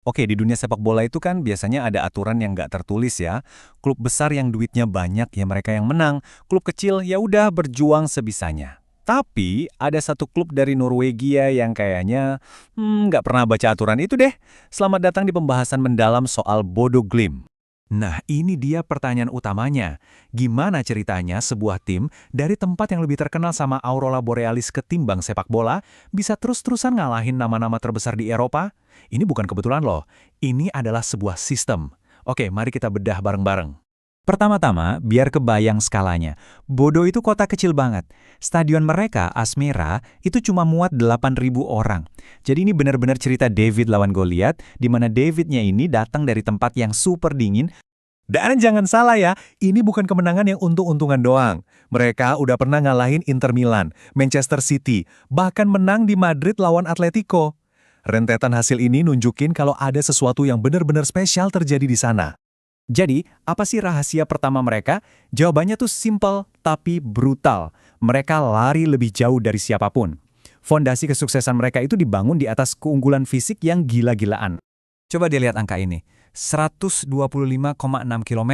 Oke, di dunia sepak bola itu kan biasanya ada aturan yang nggak tertulis ya. Klub besar yang duitnya banyak ya mereka yang menang. Klub kecil ya udah berjuang sebisanya. Tapi ada satu klub dari Norwegia yang kayaknya nggak pernah baca aturan itu deh. Selamat datang di pembahasan mendalam soal Bodo Glimt. Nah, ini dia pertanyaan utamanya. Gimana ceritanya sebuah tim dari tempat yang lebih terkenal sama Aurora Borealis ketimbang sepak bola bisa terus-terusan ngalahin nama-nama terbesar di Eropa? Ini bukan kebetulan loh. Ini adalah sebuah sistem. Oke, mari kita bedah bareng-bareng. Pertama-tama, biar kebayang skalanya. Bodo itu kota kecil banget. Stadion mereka, Asmera, itu cuma muat 8.000 orang. Jadi ini benar-benar cerita David lawan Goliat, di mana Davidnya ini datang dari tempat yang super dingin. Dan jangan salah ya, ini bukan kemenangan yang untung-untungan doang. Mereka udah pernah ngalahin Inter Milan, Manchester City, bahkan menang di Madrid lawan Atletico. Rentetan hasil ini nunjukin kalau ada sesuatu yang benar-benar spesial terjadi di sana. Jadi, apa sih rahasia pertama mereka? Jawabannya tuh simple tapi brutal. Mereka lari lebih jauh dari siapapun. Fondasi kesuksesan mereka itu dibangun di atas keunggulan fisik yang gila-gilaan. Coba dilihat angka ini. 125,6 km.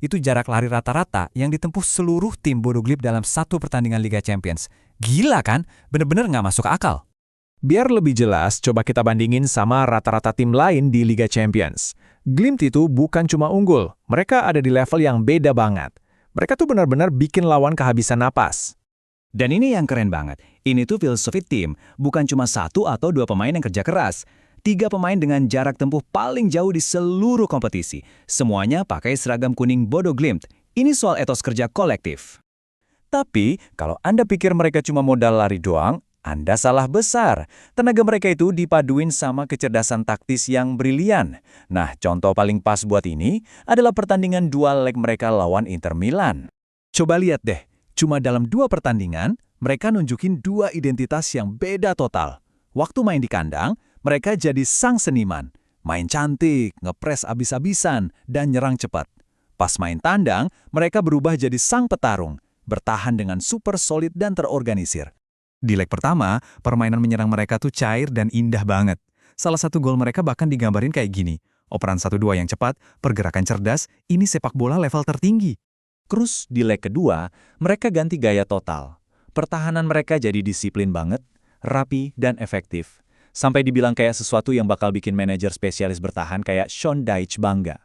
Itu jarak lari rata-rata yang ditempuh seluruh tim Bodo Glimt dalam satu pertandingan Liga Champions. Gila kan? Bener-bener nggak masuk akal. Biar lebih jelas, coba kita bandingin sama rata-rata tim lain di Liga Champions. Glimt itu bukan cuma unggul, mereka ada di level yang beda banget. Mereka tuh benar-benar bikin lawan kehabisan napas. Dan ini yang keren banget. Ini tuh filosofi tim, bukan cuma satu atau dua pemain yang kerja keras. 3 pemain dengan jarak tempuh paling jauh di seluruh kompetisi. Semuanya pakai seragam kuning Bodo Glimt. Ini soal etos kerja kolektif. Tapi, kalau Anda pikir mereka cuma modal lari doang, Anda salah besar. Tenaga mereka itu dipaduin sama kecerdasan taktis yang brilian. Nah, contoh paling pas buat ini adalah pertandingan dual leg mereka lawan Inter Milan. Coba lihat deh, cuma dalam 2 pertandingan, mereka nunjukin 2 identitas yang beda total. Waktu main di kandang, mereka jadi sang seniman. Main cantik, ngepres abis-abisan, dan nyerang cepat. Pas main tandang, mereka berubah jadi sang petarung, bertahan dengan super solid dan terorganisir. Di leg pertama, permainan menyerang mereka tuh cair dan indah banget. Salah satu gol mereka bahkan digambarin kayak gini. Operan 1-2 yang cepat, pergerakan cerdas, ini sepak bola level tertinggi. Terus di leg kedua, mereka ganti gaya total. Pertahanan mereka jadi disiplin banget, rapi, dan efektif. Sampai dibilang kayak sesuatu yang bakal bikin manajer spesialis bertahan kayak Sean Dyche bangga.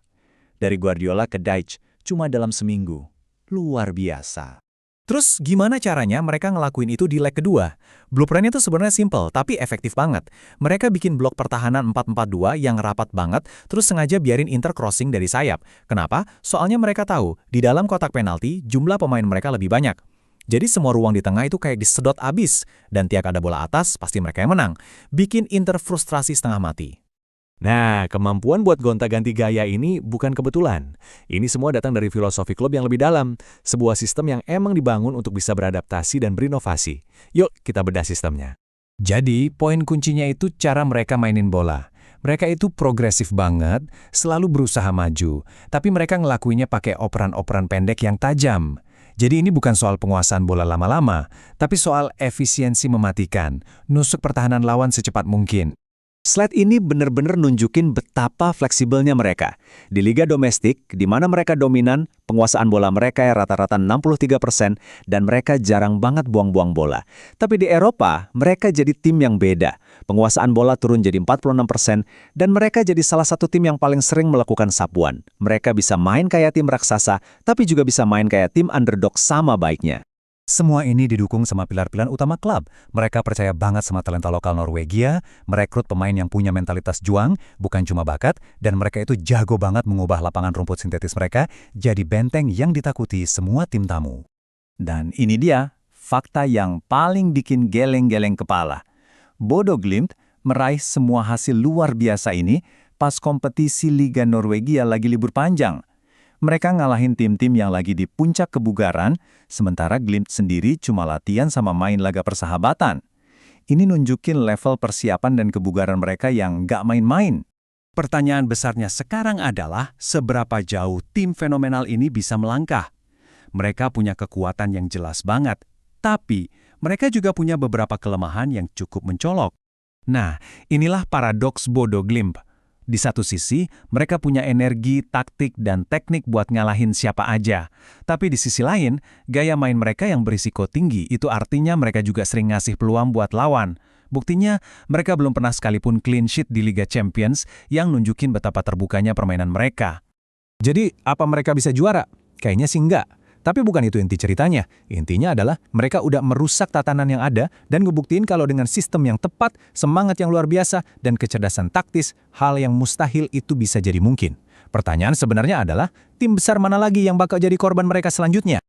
Dari Guardiola ke Dyche, cuma dalam seminggu. Luar biasa. Terus gimana caranya mereka ngelakuin itu di leg kedua? Blueprintnya tuh sebenarnya simple, tapi efektif banget. Mereka bikin blok pertahanan 4-4-2 yang rapat banget, terus sengaja biarin Inter crossing dari sayap. Kenapa? Soalnya mereka tahu, di dalam kotak penalti, jumlah pemain mereka lebih banyak. Jadi semua ruang di tengah itu kayak disedot abis, dan tiap ada bola atas, pasti mereka yang menang. Bikin Inter frustrasi setengah mati. Nah, kemampuan buat gonta-ganti gaya ini bukan kebetulan. Ini semua datang dari filosofi klub yang lebih dalam, sebuah sistem yang emang dibangun untuk bisa beradaptasi dan berinovasi. Yuk, kita bedah sistemnya. Jadi, poin kuncinya itu cara mereka mainin bola. Mereka itu progresif banget, selalu berusaha maju, tapi mereka ngelakuinnya pakai operan-operan pendek yang tajam. Jadi ini bukan soal penguasaan bola lama-lama, tapi soal efisiensi mematikan, nusuk pertahanan lawan secepat mungkin. Slide ini benar-benar nunjukin betapa fleksibelnya mereka. Di liga domestik, di mana mereka dominan, penguasaan bola mereka ya rata-rata 63%, dan mereka jarang banget buang-buang bola. Tapi di Eropa, mereka jadi tim yang beda. Penguasaan bola turun jadi 46%, dan mereka jadi salah satu tim yang paling sering melakukan sapuan. Mereka bisa main kayak tim raksasa, tapi juga bisa main kayak tim underdog sama baiknya. Semua ini didukung sama pilar-pilar utama klub. Mereka percaya banget sama talenta lokal Norwegia, merekrut pemain yang punya mentalitas juang, bukan cuma bakat, dan mereka itu jago banget mengubah lapangan rumput sintetis mereka jadi benteng yang ditakuti semua tim tamu. Dan ini dia, fakta yang paling bikin geleng-geleng kepala. Bodo Glimt meraih semua hasil luar biasa ini pas kompetisi Liga Norwegia lagi libur panjang. Mereka ngalahin tim-tim yang lagi di puncak kebugaran, sementara Glimt sendiri cuma latihan sama main laga persahabatan. Ini nunjukin level persiapan dan kebugaran mereka yang nggak main-main. Pertanyaan besarnya sekarang adalah seberapa jauh tim fenomenal ini bisa melangkah. Mereka punya kekuatan yang jelas banget, tapi mereka juga punya beberapa kelemahan yang cukup mencolok. Nah, inilah paradoks Bodo Glimt. Di satu sisi, mereka punya energi, taktik, dan teknik buat ngalahin siapa aja. Tapi di sisi lain, gaya main mereka yang berisiko tinggi itu artinya mereka juga sering ngasih peluang buat lawan. Buktinya, mereka belum pernah sekalipun clean sheet di Liga Champions yang nunjukin betapa terbukanya permainan mereka. Jadi, apa mereka bisa juara? Kayaknya sih enggak. Tapi bukan itu inti ceritanya. Intinya adalah mereka udah merusak tatanan yang ada dan ngebuktiin kalau dengan sistem yang tepat, semangat yang luar biasa, dan kecerdasan taktis, hal yang mustahil itu bisa jadi mungkin. Pertanyaan sebenarnya adalah, tim besar mana lagi yang bakal jadi korban mereka selanjutnya?